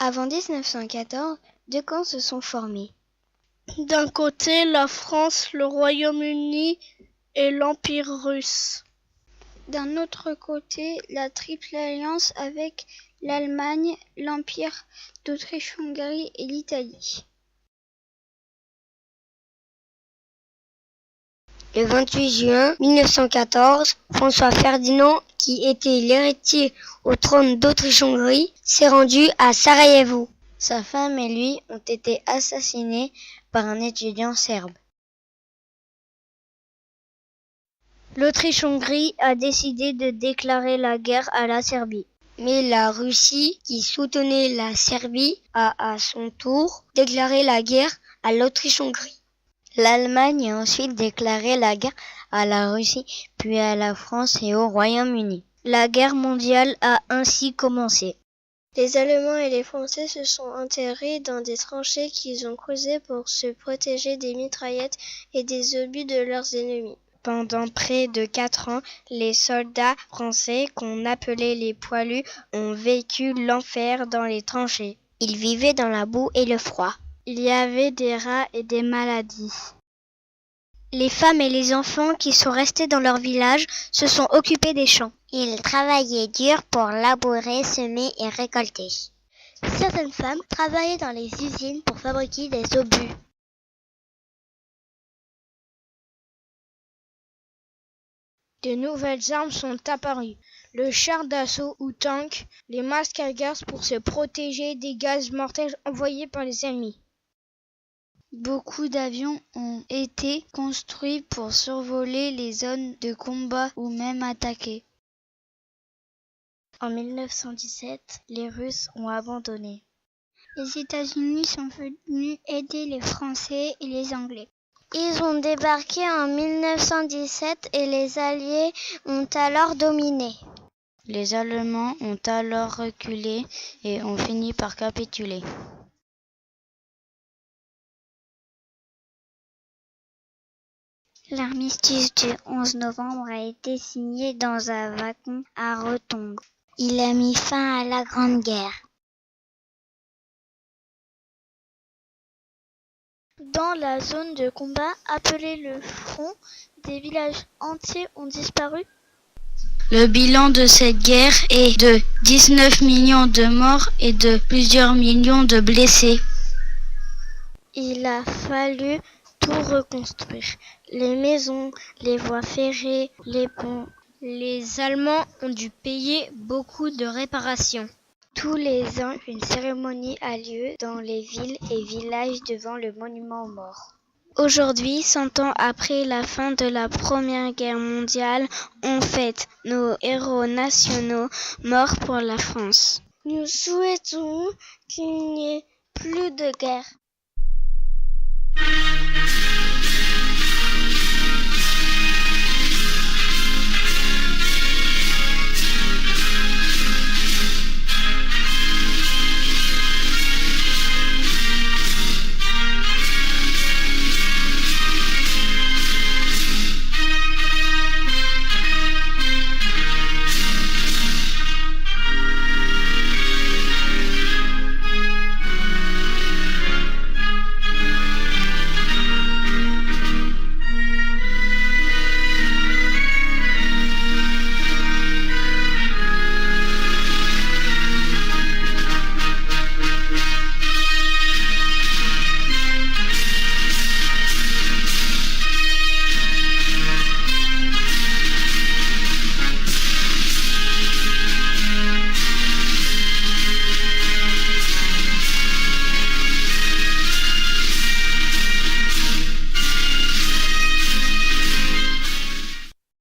Avant 1914, deux camps se sont formés. D'un côté, la France, le Royaume-Uni et l'Empire russe. D'un autre côté, la Triple Alliance avec l'Allemagne, l'Empire d'Autriche-Hongrie et l'Italie. Le 28 juin 1914, François Ferdinand, qui était l'héritier au trône d'Autriche-Hongrie, s'est rendu à Sarajevo. Sa femme et lui ont été assassinés par un étudiant serbe. L'Autriche-Hongrie a décidé de déclarer la guerre à la Serbie. Mais la Russie, qui soutenait la Serbie, a à son tour déclaré la guerre à l'Autriche-Hongrie. L'Allemagne a ensuite déclaré la guerre à la Russie, puis à la France et au Royaume-Uni. La guerre mondiale a ainsi commencé. Les Allemands et les Français se sont enterrés dans des tranchées qu'ils ont creusées pour se protéger des mitraillettes et des obus de leurs ennemis. Pendant près de 4 ans, les soldats français, qu'on appelait les poilus, ont vécu l'enfer dans les tranchées. Ils vivaient dans la boue et le froid. Il y avait des rats et des maladies. Les femmes et les enfants qui sont restés dans leur village se sont occupés des champs. Ils travaillaient dur pour labourer, semer et récolter. Certaines femmes travaillaient dans les usines pour fabriquer des obus. De nouvelles armes sont apparues. Le char d'assaut ou tank, les masques à gaz pour se protéger des gaz mortels envoyés par les ennemis. Beaucoup d'avions ont été construits pour survoler les zones de combat ou même attaquer. En 1917, les Russes ont abandonné. Les États-Unis sont venus aider les Français et les Anglais. Ils ont débarqué en 1917 et les Alliés ont alors dominé. Les Allemands ont alors reculé et ont fini par capituler. L'armistice du 11 novembre a été signé dans un wagon à Retombes. Il a mis fin à la Grande Guerre. Dans la zone de combat appelée le front, des villages entiers ont disparu. Le bilan de cette guerre est de 19 millions de morts et de plusieurs millions de blessés. Il a fallu tout reconstruire. Les maisons, les voies ferrées, les ponts. Les Allemands ont dû payer beaucoup de réparations. Tous les ans, une cérémonie a lieu dans les villes et villages devant le monument aux morts. Aujourd'hui, 100 ans après la fin de la Première Guerre mondiale, on fête nos héros nationaux morts pour la France. Nous souhaitons qu'il n'y ait plus de guerre.